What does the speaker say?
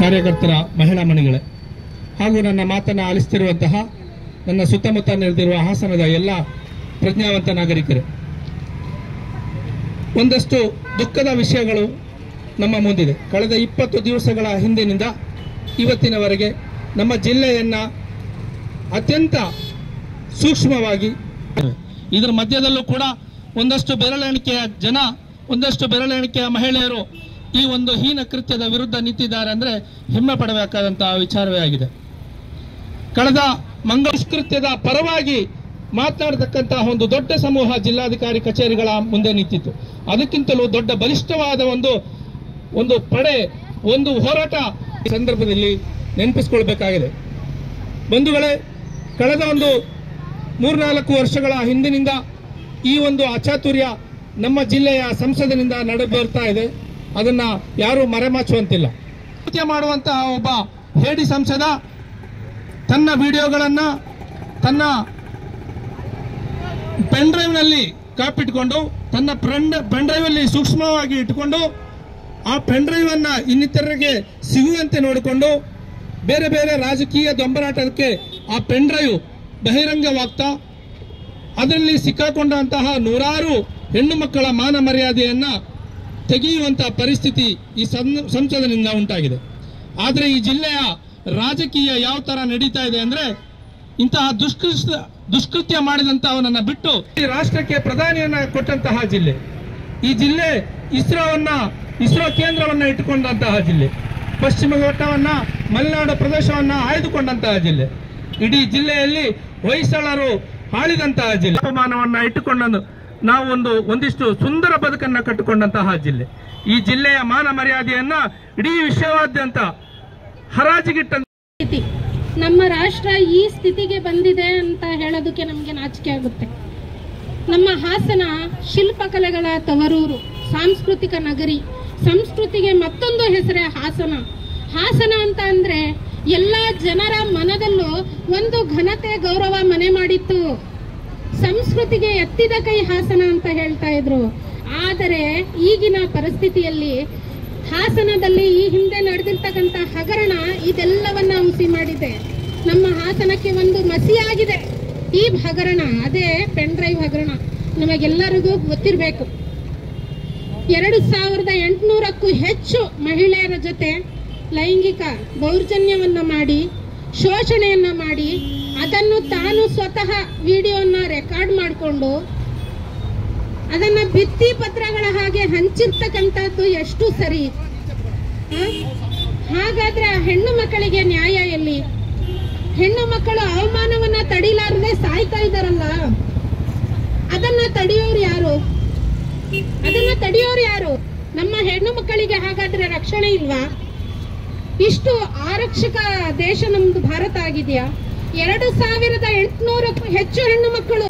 ಕಾರ್ಯಕರ್ತರ ಮಹಿಳಾ ಮಣಿಗಳೇ ಹಾಗೂ ನನ್ನ ಮಾತನ್ನು ಆಲಿಸುತ್ತಿರುವಂತಹ ನನ್ನ ಸುತ್ತಮುತ್ತ ನೆರೆದಿರುವ ಹಾಸನದ ಎಲ್ಲ ಪ್ರಜ್ಞಾವಂತ ನಾಗರಿಕರೇ, ಒಂದಷ್ಟು ದುಃಖದ ವಿಷಯಗಳು ನಮ್ಮ ಮುಂದಿದೆ. ಕಳೆದ 20 ದಿವಸಗಳ ಹಿಂದಿನಿಂದ ಇವತ್ತಿನವರೆಗೆ ನಮ್ಮ ಜಿಲ್ಲೆಯನ್ನ ಅತ್ಯಂತ ಸೂಕ್ಷ್ಮವಾಗಿ, ಇದರ ಮಧ್ಯದಲ್ಲೂ ಕೂಡ ಒಂದಷ್ಟು ಬೆರಳೆಣಿಕೆಯ ಜನ, ಒಂದಷ್ಟು ಬೆರಳೆಣಿಕೆಯ ಮಹಿಳೆಯರು ಈ ಒಂದು ಹೀನ ಕೃತ್ಯದ ವಿರುದ್ಧ ನಿಂತಿದ್ದಾರೆ ಅಂದ್ರೆ ಹೆಮ್ಮೆ ಪಡಬೇಕಾದಂತಹ ವಿಚಾರವೇ ಆಗಿದೆ. ಕಳೆದ ದುಷ್ಕೃತ್ಯದ ಪರವಾಗಿ ಮಾತನಾಡತಕ್ಕಂತಹ ಒಂದು ದೊಡ್ಡ ಸಮೂಹ ಜಿಲ್ಲಾಧಿಕಾರಿ ಕಚೇರಿಗಳ ಮುಂದೆ ನಿಂತಿತ್ತು. ಅದಕ್ಕಿಂತಲೂ ದೊಡ್ಡ ಬಲಿಷ್ಠವಾದ ಒಂದು ಪಡೆ, ಒಂದು ಹೋರಾಟ ಈ ಸಂದರ್ಭದಲ್ಲಿ ನೆನಪಿಸಿಕೊಳ್ಬೇಕಾಗಿದೆ. ಬಂಧುಗಳೇ, ಕಳೆದ ಒಂದು 3-4 ವರ್ಷಗಳ ಹಿಂದಿನಿಂದ ಈ ಒಂದು ಅಚಾತುರ್ಯ ನಮ್ಮ ಜಿಲ್ಲೆಯ ಸಂಸದನಿಂದ ನಡೆದು ಬರ್ತಾ ಇದೆ. ಅದನ್ನ ಯಾರು ಮರೆಮಾಚುವಂತಿಲ್ಲ. ಕೃತ್ಯ ಮಾಡುವಂತಹ ಒಬ್ಬ ಹೇಡಿ ಸಂಸದ ತನ್ನ ವಿಡಿಯೋಗಳನ್ನ ತನ್ನ ಪೆನ್ ಡ್ರೈವ್ ನಲ್ಲಿ ಕಾಪಿಟ್ಕೊಂಡು, ತನ್ನ ಪೆನ್ ಡ್ರೈವ್ ಅಲ್ಲಿ ಸೂಕ್ಷ್ಮವಾಗಿ ಇಟ್ಟುಕೊಂಡು, ಆ ಪೆನ್ ಡ್ರೈವ್ ಅನ್ನ ಇನ್ನಿತರರಿಗೆ ಸಿಗುವಂತೆ ನೋಡಿಕೊಂಡು, ಬೇರೆ ಬೇರೆ ರಾಜಕೀಯ ದೊಂಬರಾಟಕ್ಕೆ ಆ ಪೆನ್ ಡ್ರೈವ್ ಬಹಿರಂಗವಾಗ್ತಾ ಅದರಲ್ಲಿ ಸಿಕ್ಕಾಕೊಂಡಂತಹ ನೂರಾರು ಹೆಣ್ಣು ಮಕ್ಕಳ ಮಾನ ಮರ್ಯಾದೆಯನ್ನ ತೆಗೆಯುವಂತಹ ಪರಿಸ್ಥಿತಿ ಈ ಸಂಸದನಿಂದ ಉಂಟಾಗಿದೆ. ಆದರೆ ಈ ಜಿಲ್ಲೆಯ ರಾಜಕೀಯ ಯಾವ ತರ ನಡೀತಾ ಇದೆ ಅಂದ್ರೆ, ಇಂತಹ ದುಷ್ಕೃತ್ಯ ಮಾಡಿದಂತಹವನನ್ನ ಬಿಟ್ಟು ಈ ರಾಷ್ಟ್ರಕ್ಕೆ ಪ್ರಧಾನಿಯನ್ನ ಕೊಟ್ಟಂತಹ ಜಿಲ್ಲೆ ಈ ಜಿಲ್ಲೆ. ಇಸ್ರೋ ಕೇಂದ್ರವನ್ನ ಇಟ್ಟುಕೊಂಡಂತಹ ಜಿಲ್ಲೆ, ಪಶ್ಚಿಮ ಘಟ್ಟವನ್ನ, ಮಲೆನಾಡು ಪ್ರದೇಶವನ್ನ ಆಯ್ದುಕೊಂಡಂತಹ ಜಿಲ್ಲೆ, ಇಡೀ ಜಿಲ್ಲೆಯಲ್ಲಿ ಹೊಯ್ಸಳರು ಆಳಿದಂತಹ ಜಿಲ್ಲೆ, ಅಪಮಾನವನ್ನ ಇಟ್ಟುಕೊಂಡ ನಾವು ಒಂದಿಷ್ಟು ಸುಂದರ ಬದುಕನ್ನ ಕಟ್ಟಿಕೊಂಡಂತಹ ಜಿಲ್ಲೆ. ಈ ಜಿಲ್ಲೆಯ ಮಾನ ಮರ್ಯಾದೆಯನ್ನ ಇಡೀ ವಿಶ್ವದಾದ್ಯಂತ ಹರಾಜಿಗಿಟ್ಟ ನಮ್ಮ ರಾಷ್ಟ್ರ ಈ ಸ್ಥಿತಿಗೆ ಬಂದಿದೆ ಅಂತ ಹೇಳೋದಕ್ಕೆ ನಮಗೆ ನಾಚಿಕೆ ಆಗುತ್ತೆ. ನಮ್ಮ ಹಾಸನ ಶಿಲ್ಪಕಲೆಗಳ ತವರೂರು, ಸಾಂಸ್ಕೃತಿಕ ನಗರಿ. ಸಂಸ್ಕೃತಿಗೆ ಮತ್ತೊಂದು ಹೆಸರೇ ಹಾಸನ. ಹಾಸನ ಅಂತ ಅಂದ್ರೆ ಎಲ್ಲಾ ಜನರ ಮನದಲ್ಲೂ ಒಂದು ಘನತೆ, ಗೌರವ ಮನೆ ಮಾಡಿತ್ತು. ಸಂಸ್ಕೃತಿಗೆ ಎತ್ತಿದ ಕೈ ಹಾಸನ ಅಂತ ಹೇಳ್ತಾ ಇದ್ರು. ಆದರೆ ಈಗಿನ ಪರಿಸ್ಥಿತಿಯಲ್ಲಿ ಹಾಸನದಲ್ಲಿ ಈ ಹಿಂದೆ ನಡೆದಿರ್ತಕ್ಕಂಥ ಹಗರಣ ಇದೆಲ್ಲವನ್ನ ಹುಸಿ ಮಾಡಿದೆ. ನಮ್ಮ ಹಾಸನಕ್ಕೆ ಒಂದು ಮಸಿಯಾಗಿದೆ ಈ ಹಗರಣ, ಅದೇ ಪೆನ್ ಡ್ರೈವ್ ಹಗರಣ. ನಮಗೆಲ್ಲರಿಗೂ ಗೊತ್ತಿರಬೇಕು. 2800ಕ್ಕೂ ಹೆಚ್ಚು ಮಹಿಳೆಯರ ಜೊತೆ ಲೈಂಗಿಕ ದೌರ್ಜನ್ಯವನ್ನ ಮಾಡಿ, ಶೋಷಣೆಯನ್ನ ಮಾಡಿ, ಅದನ್ನು ತಾನು ಸ್ವತಃ ವಿಡಿಯೋನ ರೆಕಾರ್ಡ್ ಮಾಡಿಕೊಂಡು ಅದನ್ನ ಭಿತ್ತಿ ಪತ್ರಗಳ ಹಾಗೆ ಹಂಚಿರ್ತಕ್ಕಂಥದ್ದು ಎಷ್ಟು ಸರಿ? ಹಾಗಾದ್ರೆ ಆ ಹೆಣ್ಣು ಮಕ್ಕಳಿಗೆ ನ್ಯಾಯ ಎಲ್ಲಿ? ಹೆಣ್ಣು ಮಕ್ಕಳು ಅವಮಾನವನ್ನ ತಡಿಲಾರದೆ ಸಾಯ್ತಾ ಇದ್ದಾರಲ್ಲ, ಅದನ್ನ ತಡೆಯೋರು ಯಾರು? ನಮ್ಮ ಹೆಣ್ಣು ಮಕ್ಕಳಿಗೆ ಹಾಗಾದ್ರೆ ರಕ್ಷಣೆ ಇಲ್ವಾ? ಇಷ್ಟು ಆರಕ್ಷಕ ದೇಶ ನಮ್ದು ಭಾರತ ಆಗಿದೆಯಾ? 2800ಕ್ಕೂ ಹೆಚ್ಚು ಹೆಣ್ಣು ಮಕ್ಕಳು